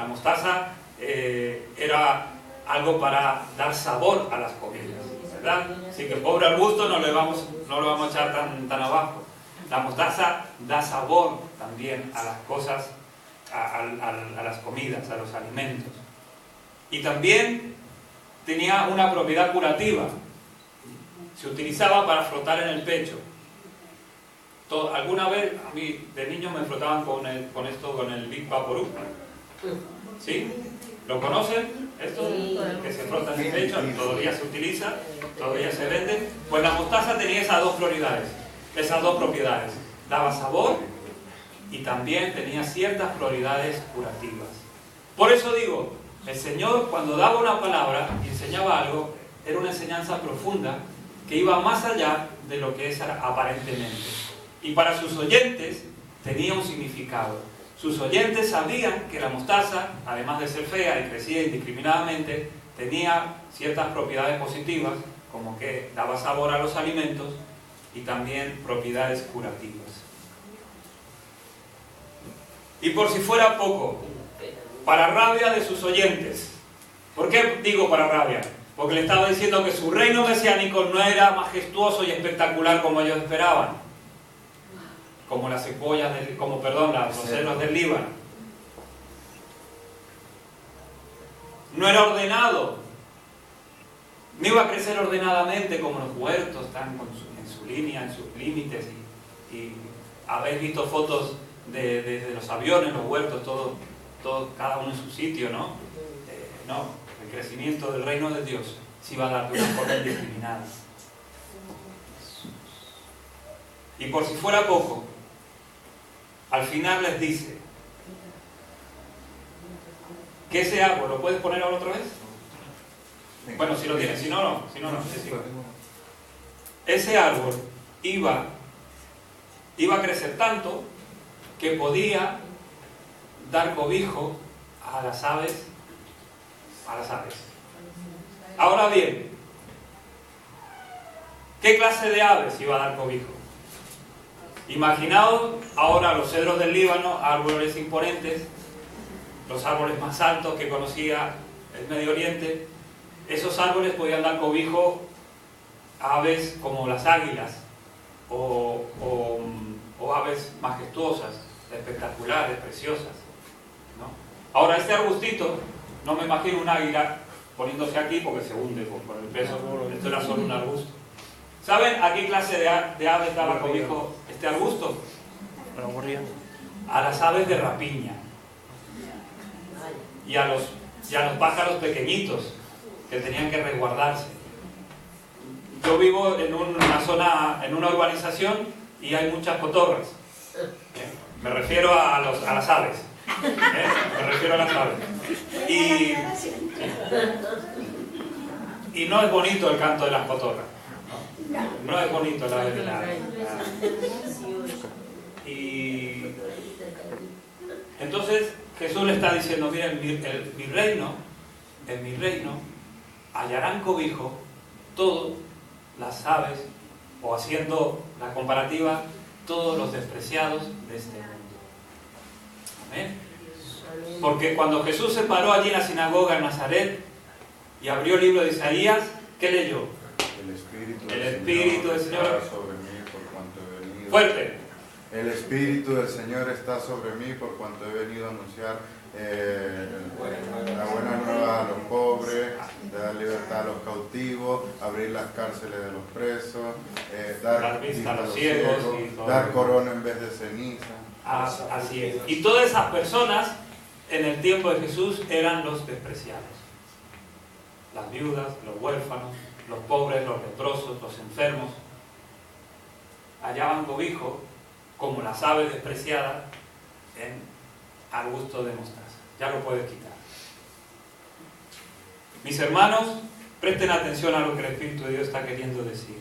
La mostaza era algo para dar sabor a las comidas, ¿verdad? Así que pobre arbusto no lo vamos a echar tan abajo. La mostaza da sabor también a las cosas, a las comidas, a los alimentos. Y también tenía una propiedad curativa. Se utilizaba para frotar en el pecho. Alguna vez, a mí de niño me frotaban con el Big Vaporub. ¿Sí? ¿Lo conocen? Esto que se frota en el pecho, todavía se utiliza, todavía se vende. Pues la mostaza tenía esas dos propiedades. Daba sabor y también tenía ciertas propiedades curativas. Por eso digo, el Señor cuando daba una palabra y enseñaba algo, era una enseñanza profunda que iba más allá de lo que es aparentemente. Y para sus oyentes tenía un significado. Sus oyentes sabían que la mostaza, además de ser fea y crecía indiscriminadamente, tenía ciertas propiedades positivas, como que daba sabor a los alimentos y también propiedades curativas. Y por si fuera poco, para rabia de sus oyentes. ¿Por qué digo para rabia? Porque le estaba diciendo que su reino mesiánico no era majestuoso y espectacular como ellos esperaban. Como las cebollas, los cedros del Líbano. No era ordenado. No iba a crecer ordenadamente como los huertos, están en su línea, en sus límites. Y habéis visto fotos de los aviones, los huertos, todo, cada uno en su sitio, ¿no? No, el crecimiento del reino de Dios se iba a dar de una forma indiscriminada. Y por si fuera poco, al final les dice que ese árbol, ¿lo puedes poner ahora otra vez? Bueno, si lo tienes, si no, no. Ese árbol iba a crecer tanto que podía dar cobijo a las aves. Ahora bien, ¿qué clase de aves iba a dar cobijo? Imaginaos ahora los cedros del Líbano, árboles imponentes, los árboles más altos que conocía el Medio Oriente. Esos árboles podían dar cobijo a aves como las águilas o aves majestuosas, espectaculares, preciosas, ¿no? Ahora, este arbustito, no me imagino un águila poniéndose aquí porque se hunde por el peso. Esto era solo un arbusto. ¿Saben a qué clase de aves daba cobijo este arbusto? A las aves de rapiña y a los pájaros pequeñitos que tenían que resguardarse. Yo vivo en una zona, en una urbanización, y hay muchas cotorras. Me refiero a las aves. Me refiero a las aves. Y no es bonito el canto de las cotorras. No es bonito la ave de la ave. Y entonces Jesús le está diciendo, miren, en mi reino hallarán cobijo todas las aves, o haciendo la comparativa, todos los despreciados de este mundo. Amén. Porque cuando Jesús se paró allí en la sinagoga en Nazaret y abrió el libro de Isaías, ¿qué leyó? El Espíritu del Señor está sobre mí por cuanto he venido. Fuerte. El Espíritu del Señor está sobre mí por cuanto he venido a anunciar la buena nueva a los pobres, dar libertad a los cautivos, abrir las cárceles de los presos, dar vista a los ciegos, dar corona en vez de ceniza. Así es. Y todas esas personas en el tiempo de Jesús eran los despreciados. Las viudas, los huérfanos, los pobres, los leprosos, los enfermos. Hallaban cobijo como las aves despreciadas en arbusto de mostaza. Ya lo puedes quitar. Mis hermanos, presten atención a lo que el Espíritu de Dios está queriendo decir.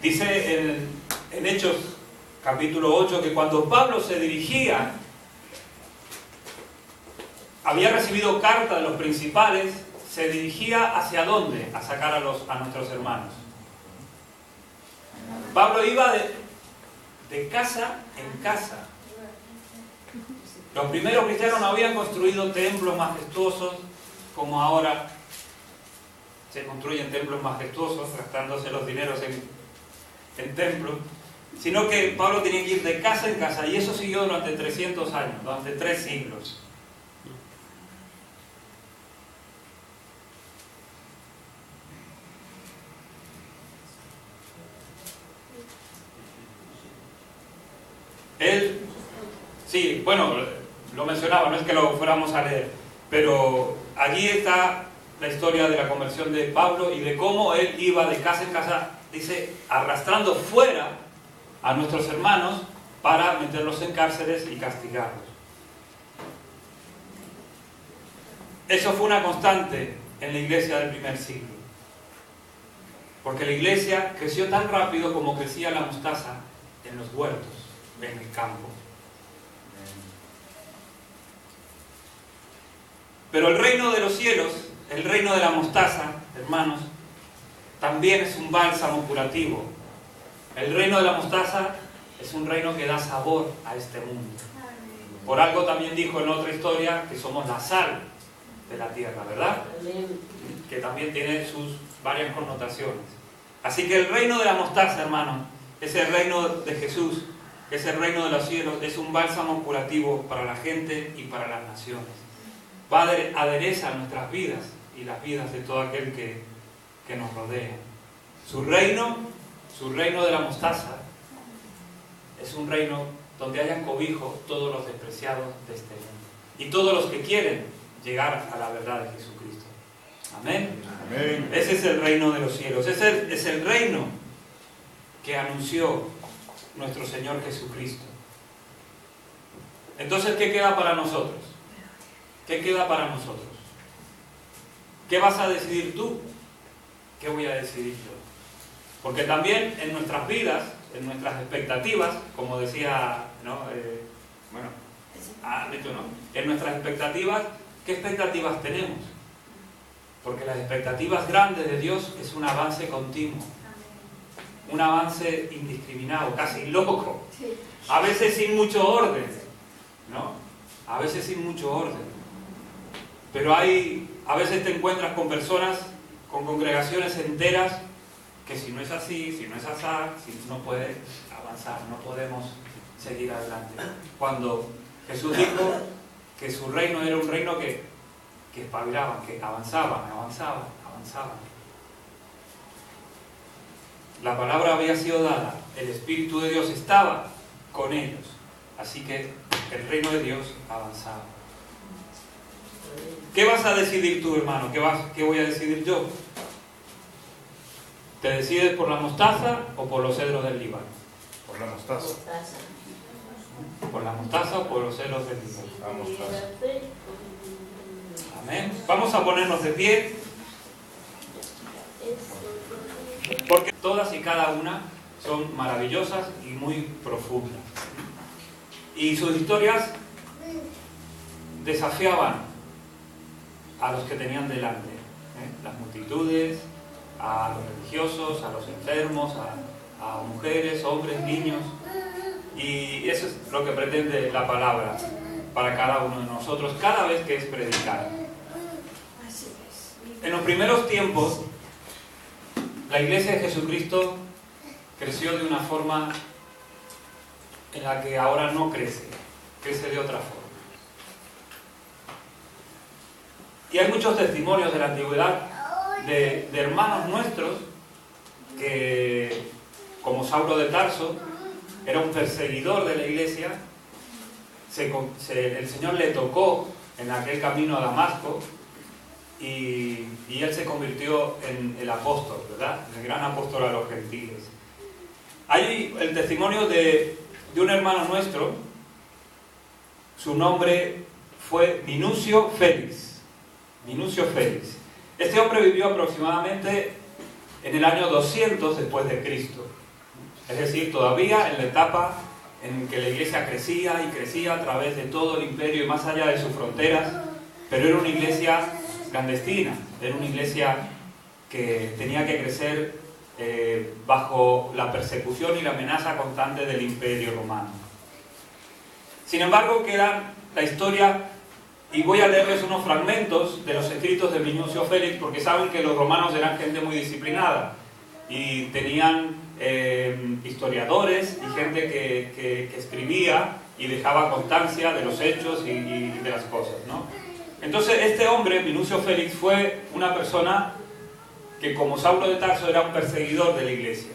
Dice en Hechos capítulo 8 que cuando Pablo se dirigía, había recibido carta de los principales, se dirigía ¿hacia dónde? A sacar a nuestros hermanos. Pablo iba de casa en casa, Los primeros cristianos no habían construido templos majestuosos como ahora se construyen templos majestuosos, gastándose los dineros en templos, sino que Pablo tenía que ir de casa en casa, y eso siguió durante 300 años, durante 3 siglos. Él, sí, bueno, lo mencionaba, no es que lo fuéramos a leer, pero allí está la historia de la conversión de Pablo y de cómo él iba de casa en casa, dice, arrastrando fuera a nuestros hermanos para meterlos en cárceles y castigarlos. Eso fue una constante en la iglesia del primer siglo, porque la iglesia creció tan rápido como crecía la mostaza en los huertos, en el campo. Pero el reino de los cielos, el reino de la mostaza, hermanos, también es un bálsamo curativo. El reino de la mostaza es un reino que da sabor a este mundo. Por algo también dijo en otra historia que somos la sal de la tierra, ¿verdad? Que también tiene sus varias connotaciones. Así que el reino de la mostaza, hermanos, es el reino de Jesús, es el reino de los cielos, es un bálsamo curativo para la gente y para las naciones. Va a aderezar nuestras vidas y las vidas de todo aquel que nos rodea. Su reino de la mostaza, es un reino donde hayan cobijo todos los despreciados de este mundo y todos los que quieren llegar a la verdad de Jesucristo. Amén. Amén. Ese es el reino de los cielos, es el reino que anunció nuestro Señor Jesucristo. Entonces, ¿qué queda para nosotros? ¿Qué queda para nosotros? ¿Qué vas a decidir tú? ¿Qué voy a decidir yo? Porque también en nuestras vidas, en nuestras expectativas, como decía, ¿no? En nuestras expectativas, ¿qué expectativas tenemos? Porque las expectativas grandes de Dios es un avance continuo, un avance indiscriminado, casi loco, a veces sin mucho orden, ¿no? A veces sin mucho orden. Pero a veces te encuentras con personas, con congregaciones enteras, que si no es así, si no es asá, no puede avanzar, no podemos seguir adelante. Cuando Jesús dijo que su reino era un reino que espabilaban, que avanzaban. La palabra había sido dada, el Espíritu de Dios estaba con ellos, así que el reino de Dios avanzaba. ¿Qué vas a decidir tú, hermano? ¿Qué voy a decidir yo? ¿Te decides por la mostaza o por los cedros del Líbano? Por la mostaza. ¿Por la mostaza o por los cedros del Líbano? La mostaza. Amén. Vamos a ponernos de pie, porque todas y cada una son maravillosas y muy profundas. Y sus historias desafiaban a los que tenían delante, las multitudes, a los religiosos, a los enfermos, a mujeres, hombres, niños. Y eso es lo que pretende la palabra para cada uno de nosotros cada vez que es predicada. En los primeros tiempos, la Iglesia de Jesucristo creció de una forma en la que ahora no crece de otra forma. Y hay muchos testimonios de la antigüedad de hermanos nuestros que, como Saulo de Tarso, era un perseguidor de la iglesia. El Señor le tocó en aquel camino a Damasco y él se convirtió en el apóstol, ¿verdad? El gran apóstol a los gentiles. Hay el testimonio de un hermano nuestro, su nombre fue Minucio Félix. Este hombre vivió aproximadamente en el año 200 después de Cristo. Es decir, todavía en la etapa en que la iglesia crecía y crecía a través de todo el imperio y más allá de sus fronteras, pero era una iglesia clandestina, era una iglesia que tenía que crecer bajo la persecución y la amenaza constante del imperio romano. Sin embargo, quedan la historia y voy a leerles unos fragmentos de los escritos de Minucio Félix, porque saben que los romanos eran gente muy disciplinada y tenían historiadores y gente que escribía y dejaba constancia de los hechos y de las cosas, ¿no? Entonces este hombre, Minucio Félix, fue una persona que, como Saulo de Tarso, era un perseguidor de la iglesia.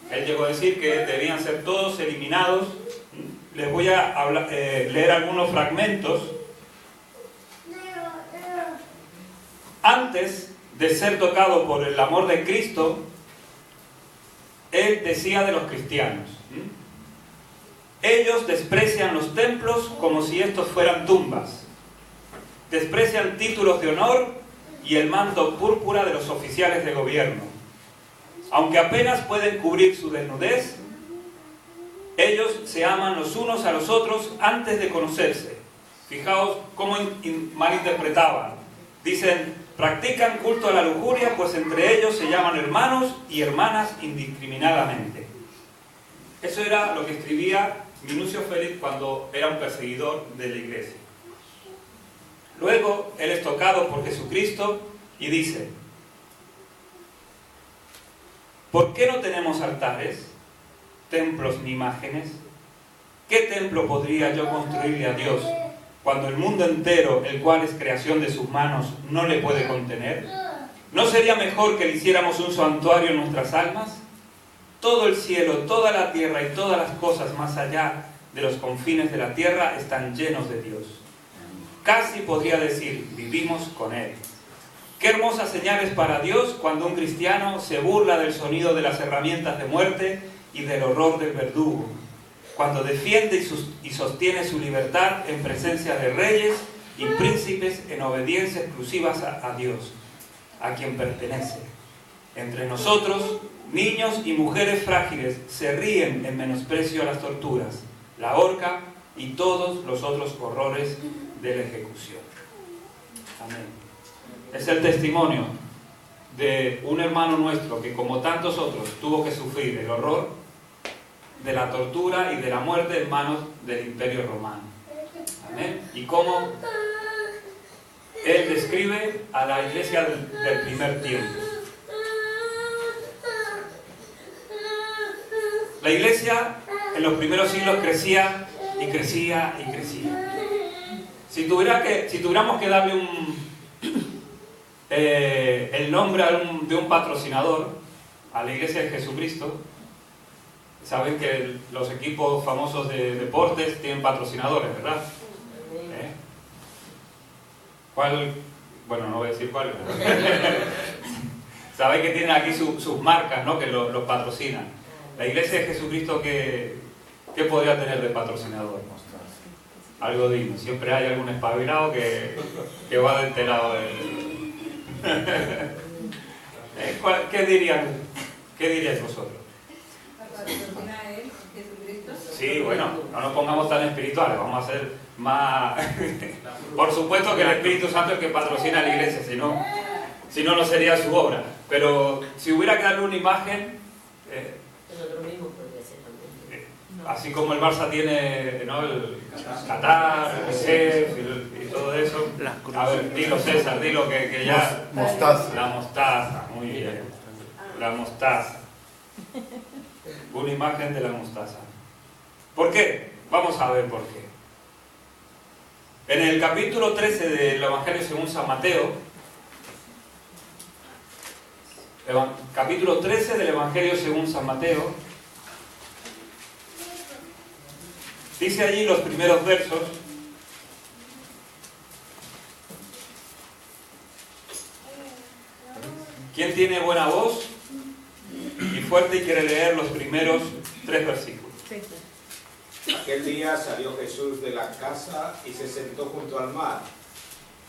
Él llegó a decir que debían ser todos eliminados. Les voy a leer algunos fragmentos. Antes de ser tocado por el amor de Cristo, él decía de los cristianos: ellos desprecian los templos como si estos fueran tumbas. Desprecian títulos de honor y el manto púrpura de los oficiales de gobierno. Aunque apenas pueden cubrir su desnudez, ellos se aman los unos a los otros antes de conocerse. Fijaos cómo malinterpretaban. Dicen: practican culto a la lujuria, pues entre ellos se llaman hermanos y hermanas indiscriminadamente. Eso era lo que escribía Minucio Félix cuando era un perseguidor de la iglesia. Luego, él es tocado por Jesucristo y dice: ¿por qué no tenemos altares, templos ni imágenes? ¿Qué templo podría yo construirle a Dios cuando el mundo entero, el cual es creación de sus manos, no le puede contener? ¿No sería mejor que le hiciéramos un santuario en nuestras almas? Todo el cielo, toda la tierra y todas las cosas más allá de los confines de la tierra están llenos de Dios. Casi podría decir, vivimos con Él. Qué hermosas señales para Dios cuando un cristiano se burla del sonido de las herramientas de muerte y del horror del verdugo, cuando defiende y sostiene su libertad en presencia de reyes y príncipes en obediencia exclusiva a Dios, a quien pertenece. Entre nosotros, niños y mujeres frágiles se ríen en menosprecio a las torturas, la horca y todos los otros horrores de la ejecución. Amén. Es el testimonio de un hermano nuestro que, como tantos otros, tuvo que sufrir el horror de la tortura y de la muerte en manos del Imperio Romano. Amén. Y cómo él describe a la iglesia del primer tiempo. La iglesia en los primeros siglos crecía y crecía y crecía. Si tuviéramos que darle el nombre de un patrocinador a la Iglesia de Jesucristo, saben que los equipos famosos de deportes tienen patrocinadores, ¿verdad? ¿Cuál? Bueno, no voy a decir cuál. Saben que tienen aquí sus marcas, ¿no? Que los patrocinan. La Iglesia de Jesucristo, ¿qué podría tener de patrocinador? Algo digno. Siempre hay algún espabilado que va de este lado. ¿Qué diríais vosotros? Sí, bueno, no nos pongamos tan espirituales, vamos a ser más... Por supuesto que el Espíritu Santo es el que patrocina a la iglesia, si no, no sería su obra. Pero si hubiera que darle una imagen... así como el Barça tiene, ¿no?, el Qatar, el CEF y todo eso. A ver, dilo César, dilo que ya... Mostaza. La mostaza, muy bien. La mostaza. Una imagen de la mostaza. ¿Por qué? Vamos a ver por qué. En el capítulo 13 del Evangelio según San Mateo, capítulo 13 del Evangelio según San Mateo, dice allí los primeros versos: ¿quién tiene buena voz y fuerte y quiere leer los primeros 3 versículos? Aquel día salió Jesús de la casa y se sentó junto al mar.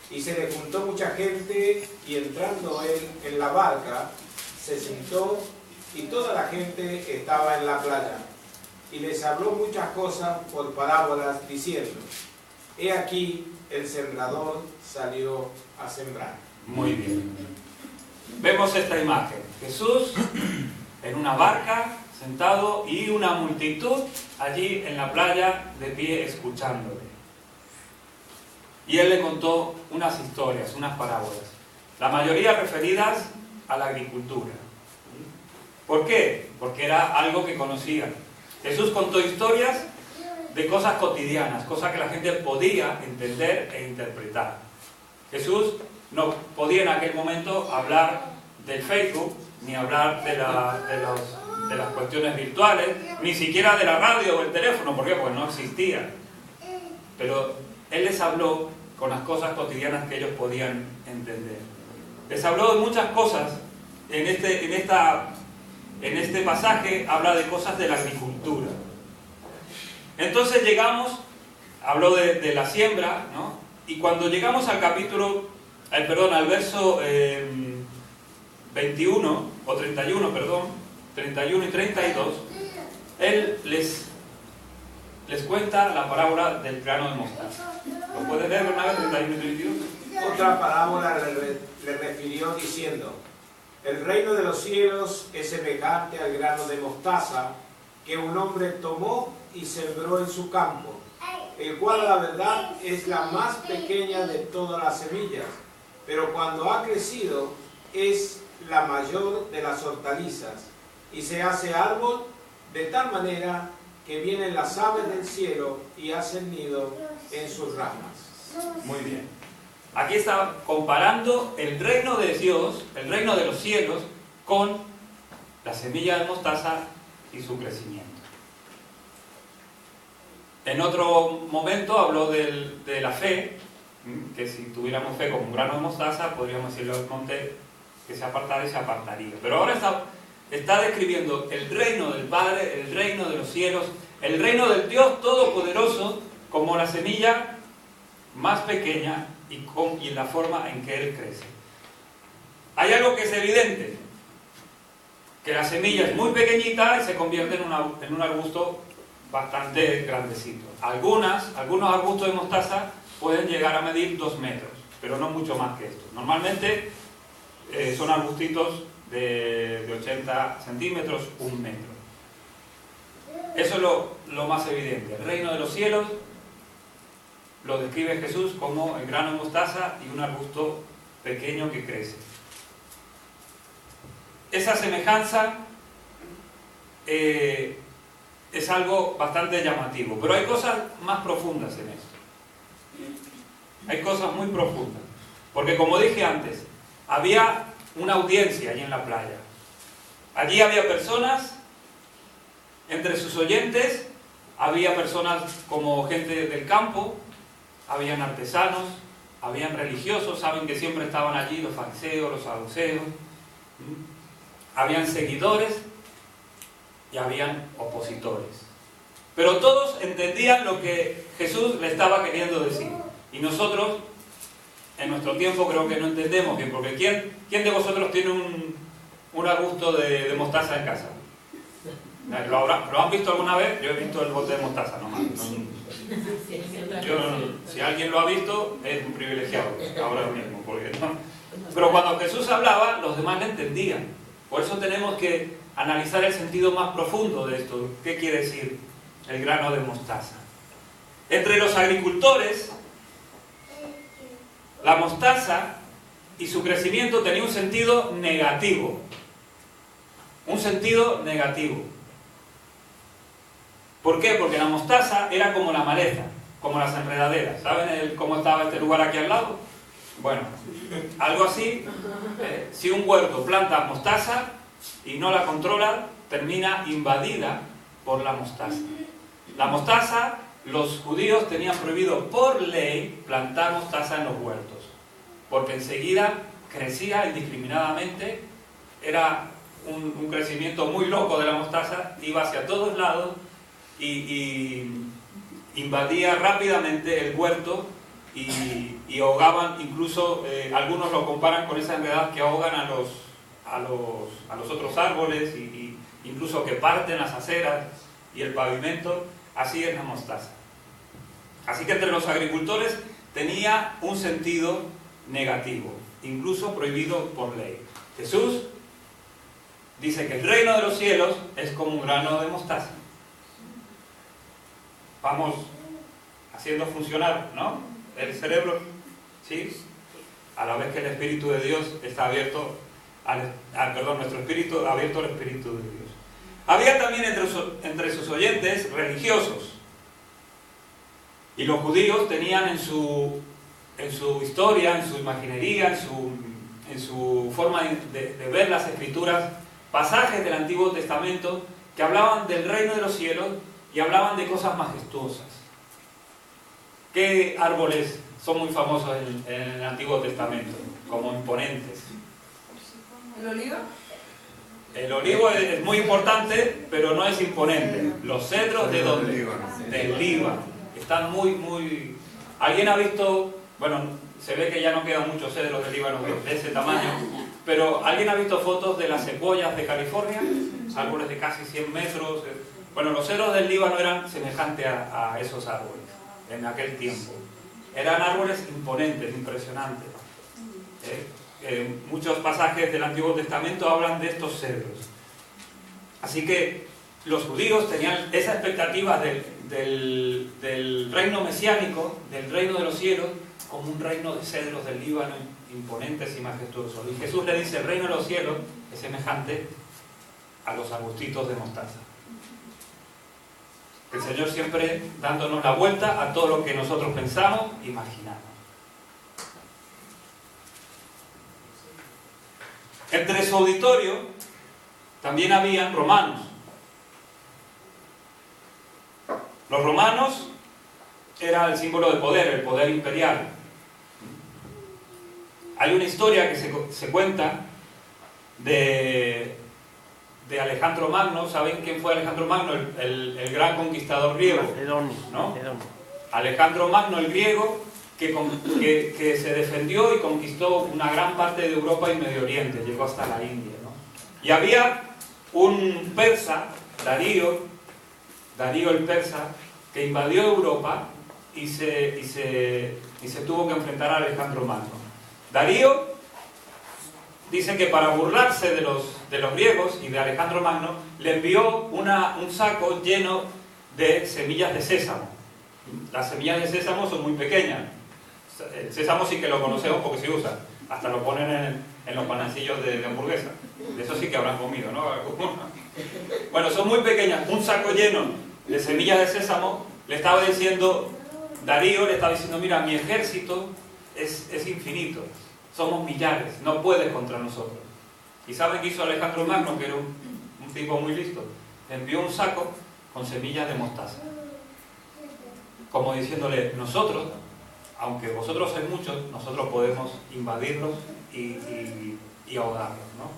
Y se le juntó mucha gente, y entrando él en la barca, se sentó, y toda la gente estaba en la playa. Y les habló muchas cosas por parábolas, diciendo: he aquí, el sembrador salió a sembrar. Muy bien. Vemos esta imagen. Jesús en una barca, sentado, y una multitud allí en la playa de pie escuchándole. y él le contó unas historias, unas parábolas, la mayoría referidas a la agricultura. ¿Por qué? Porque era algo que conocían. Jesús contó historias de cosas cotidianas, cosas que la gente podía entender e interpretar. Jesús no podía en aquel momento hablar del Facebook, ni hablar de las cuestiones virtuales, ni siquiera de la radio o el teléfono. ¿Por qué? Porque no existía. Pero Él les habló con las cosas cotidianas que ellos podían entender. Les habló de muchas cosas. En este pasaje habla de cosas de la agricultura. Entonces habló de la siembra, ¿no? Y cuando llegamos al al verso 21 o 31, 31 y 32, Él les cuenta la parábola del grano de mostaza. ¿Lo puedes leer una vez, 31 y 32? Otra parábola le refirió diciendo: el reino de los cielos es semejante al grano de mostaza que un hombre tomó y sembró en su campo, el cual a la verdad es la más pequeña de todas las semillas, pero cuando ha crecido es la mayor de las hortalizas y se hace árbol de tal manera que vienen las aves del cielo y hacen nido en sus ramas. Muy bien. Aquí está comparando el reino de Dios, el reino de los cielos, con la semilla de mostaza y su crecimiento. En otro momento habló de la fe, que si tuviéramos fe como un grano de mostaza, podríamos decirle al monte que se apartara y se apartaría. Pero ahora está describiendo el reino del Padre, el reino de los cielos, el reino del Dios Todopoderoso, como la semilla más pequeña y en la forma en que Él crece. Hay algo que es evidente, que la semilla es muy pequeñita y se convierte en un arbusto bastante grandecito. Algunos arbustos de mostaza pueden llegar a medir 2 metros, pero no mucho más que esto. Normalmente son arbustitos de 80 centímetros, 1 metro. Eso es lo más evidente. El reino de los cielos lo describe Jesús como el grano de mostaza y un arbusto pequeño que crece. Esa semejanza es algo bastante llamativo, pero hay cosas más profundas en esto. Hay cosas muy profundas. Porque como dije antes, había una audiencia allí en la playa. Allí había personas, entre sus oyentes, había personas como gente del campo, habían artesanos, habían religiosos, saben que siempre estaban allí los fariseos, los saduceos, habían seguidores y habían opositores. Pero todos entendían lo que Jesús le estaba queriendo decir. Y nosotros, en nuestro tiempo, creo que no entendemos bien, porque ¿quién de vosotros tiene un arbusto de mostaza en casa? ¿Lo han visto alguna vez? Yo he visto el bote de mostaza nomás. Si alguien lo ha visto, es un privilegiado ahora mismo. Porque no. Pero cuando Jesús hablaba, los demás le entendían. Por eso tenemos que analizar el sentido más profundo de esto. ¿Qué quiere decir el grano de mostaza? Entre los agricultores, la mostaza y su crecimiento tenía un sentido negativo. Un sentido negativo. ¿Por qué? Porque la mostaza era como la maleza, como las enredaderas. ¿Saben cómo estaba este lugar aquí al lado? Bueno, algo así. Si un huerto planta mostaza y no la controla, termina invadida por la mostaza. La mostaza, los judíos tenían prohibido por ley plantar mostaza en los huertos, porque enseguida crecía indiscriminadamente, era un crecimiento muy loco de la mostaza, iba hacia todos lados y invadía rápidamente el huerto y ahogaban, incluso algunos lo comparan con esa enredad que ahogan a los otros árboles y incluso que parten las aceras y el pavimento. Así es la mostaza. Así que entre los agricultores tenía un sentido negativo, incluso prohibido por ley. Jesús dice que el reino de los cielos es como un grano de mostaza. Vamos haciendo funcionar, ¿no? el cerebro, ¿sí? A la vez que el Espíritu de Dios está abierto, nuestro espíritu abierto al Espíritu de Dios. Había también entre sus oyentes religiosos. Y los judíos tenían en su historia, en su imaginería, en su forma de ver las Escrituras, pasajes del Antiguo Testamento que hablaban del reino de los cielos y hablaban de cosas majestuosas. ¿Qué árboles son muy famosos en el Antiguo Testamento como imponentes? ¿El olivo? El olivo es muy importante, pero no es imponente. Los cedros, ¿de dónde? Del Líbano. Están muy... ¿Alguien ha visto? Bueno, se ve que ya no quedan muchos cedros del Líbano de ese tamaño, pero ¿alguien ha visto fotos de las secuoyas de California? Árboles de casi 100 metros. Bueno, los cedros del Líbano eran semejantes a esos árboles en aquel tiempo. Eran árboles imponentes, impresionantes. Muchos pasajes del Antiguo Testamento hablan de estos cedros. Así que los judíos tenían esa expectativa del reino mesiánico, del reino de los cielos, como un reino de cedros del Líbano imponentes y majestuosos. Y Jesús le dice: el reino de los cielos es semejante a los arbustitos de mostaza. El Señor siempre dándonos la vuelta a todo lo que nosotros pensamos, imaginamos. Entre su auditorio también habían romanos. Los romanos eran el símbolo de poder, el poder imperial. Hay una historia que se cuenta de Alejandro Magno. ¿Saben quién fue Alejandro Magno? El gran conquistador griego, ¿no? Alejandro Magno, el griego, que se defendió y conquistó una gran parte de Europa y Medio Oriente, llegó hasta la India, ¿no? Y había un persa, Darío el persa, que invadió Europa y se tuvo que enfrentar a Alejandro Magno. Darío dice que para burlarse de los griegos y de Alejandro Magno, le envió un saco lleno de semillas de sésamo. Las semillas de sésamo son muy pequeñas. El sésamo sí que lo conocemos porque se usa. Hasta lo ponen en los panecillos de hamburguesa. De eso sí que habrán comido, ¿no? Bueno, son muy pequeñas. Un saco lleno de semillas de sésamo. Le estaba diciendo, Darío le estaba diciendo: mira, mi ejército es infinito. Somos millares, no puedes contra nosotros. ¿Y saben qué hizo Alejandro Magno, que era un tipo muy listo? Le envió un saco con semillas de mostaza. Como diciéndole: nosotros, aunque vosotros sois muchos, nosotros podemos invadirlos y ahogarlos, ¿no?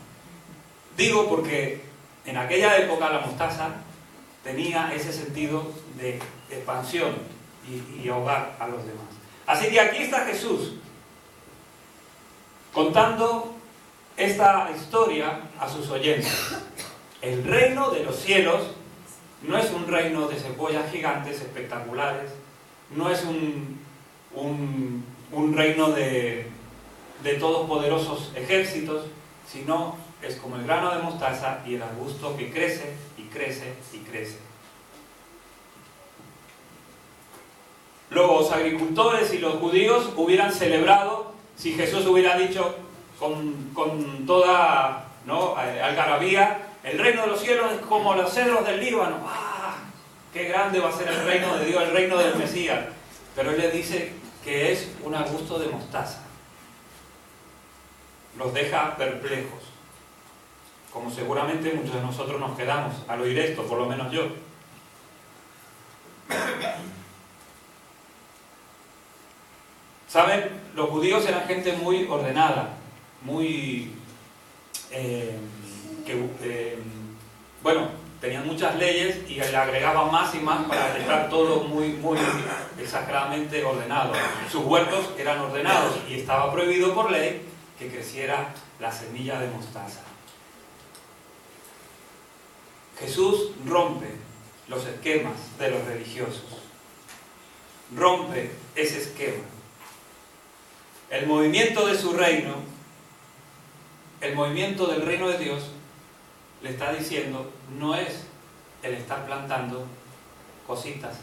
Digo porque en aquella época la mostaza tenía ese sentido de expansión y ahogar a los demás. Así que aquí está Jesús contando esta historia a sus oyentes. El reino de los cielos no es un reino de cebollas gigantes espectaculares, no es un reino de todopoderosos ejércitos, sino es como el grano de mostaza y el arbusto que crece y crece y crece. Los agricultores y los judíos hubieran celebrado si Jesús hubiera dicho con toda, ¿no?, algarabía: el reino de los cielos es como los cedros del Líbano. ¡Ah! ¡Qué grande va a ser el reino de Dios, el reino del Mesías! Pero Él les dice que es un arbusto de mostaza. Los deja perplejos, como seguramente muchos de nosotros nos quedamos al oír esto, por lo menos yo. ¿Saben? Los judíos eran gente muy ordenada, muy... bueno, tenían muchas leyes y le agregaban más y más para estar todo muy exageradamente ordenado. Sus huertos eran ordenados y estaba prohibido por ley que creciera la semilla de mostaza. Jesús rompe los esquemas de los religiosos. Rompe ese esquema. El movimiento de su reino, el movimiento del reino de Dios, le está diciendo, no es el estar plantando cositas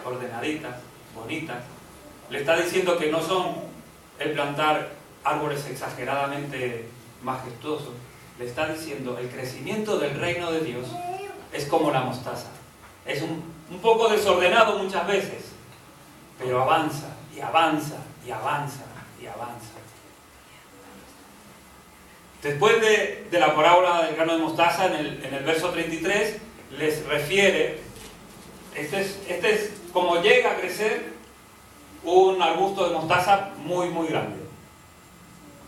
ordenaditas, bonitas, Le está diciendo que no son el plantar árboles exageradamente majestuosos. Le está diciendo el crecimiento del reino de Dios es como la mostaza. Es un poco desordenado muchas veces, pero avanza y avanza y avanza y avanza. Después de la parábola del grano de mostaza, en el verso 33, les refiere, este es como llega a crecer un arbusto de mostaza muy, muy grande.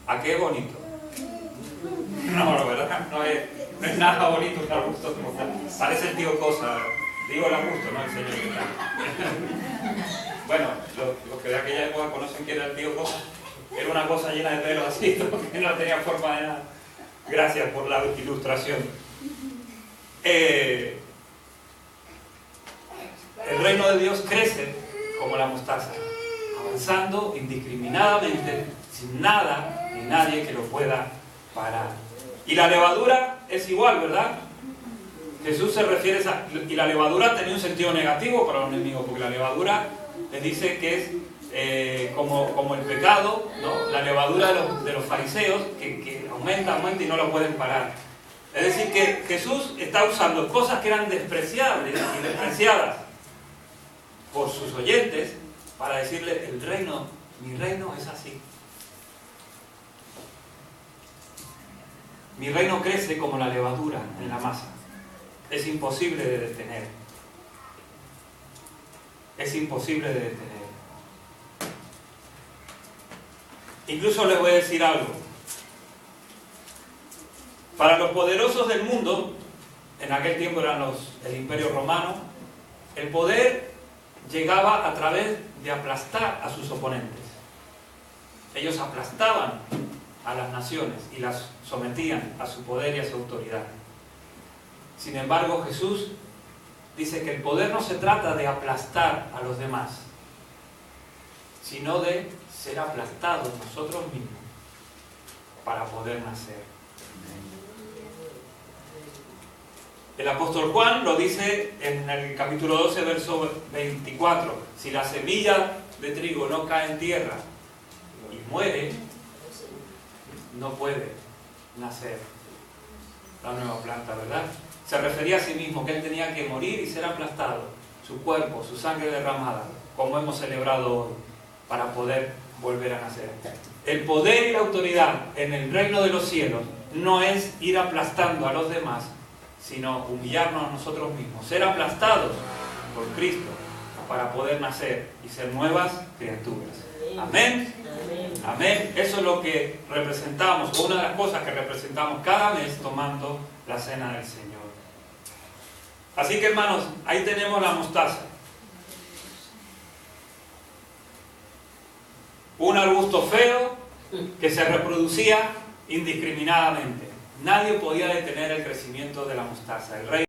¿A qué bonito? No, la verdad, no es nada bonito un arbusto de mostaza. Parece el tío Cosa, digo el arbusto, no el señor que está. Bueno, los que de aquella época conocen quién era el tío Cosa. Era una cosa llena de pelo así, que no tenía forma de nada. Gracias por la ilustración. El reino de Dios crece como la mostaza, avanzando indiscriminadamente, sin nada ni nadie que lo pueda parar. Y la levadura es igual, ¿verdad? Jesús se refiere a esa... Y la levadura tenía un sentido negativo para los enemigos, porque la levadura les dice que es como el pecado, ¿no? La levadura de los fariseos que aumenta y no lo pueden parar. Es decir, que Jesús está usando cosas que eran despreciables y despreciadas por sus oyentes para decirle, mi reino es así. Mi reino crece como la levadura en la masa. Es imposible de detener. Es imposible de detener. Incluso les voy a decir algo. Para los poderosos del mundo, en aquel tiempo eran el Imperio Romano, el poder llegaba a través de aplastar a sus oponentes. Ellos aplastaban a las naciones y las sometían a su poder y a su autoridad. Sin embargo, Jesús dice que el poder no se trata de aplastar a los demás, sino de ser aplastados nosotros mismos para poder nacer. El apóstol Juan lo dice en el capítulo 12, verso 24. Si la semilla de trigo no cae en tierra y muere, no puede nacer la nueva planta, ¿verdad? Se refería a sí mismo, que él tenía que morir y ser aplastado, su cuerpo, su sangre derramada, como hemos celebrado hoy, para poder volver a nacer. El poder y la autoridad en el reino de los cielos no es ir aplastando a los demás, sino humillarnos a nosotros mismos, ser aplastados por Cristo para poder nacer y ser nuevas criaturas. Amén. Amén. Eso es lo que representamos, o una de las cosas que representamos cada mes tomando la cena del Señor. Así que, hermanos, ahí tenemos la mostaza. Un arbusto feo que se reproducía indiscriminadamente. Nadie podía detener el crecimiento de la mostaza. El rey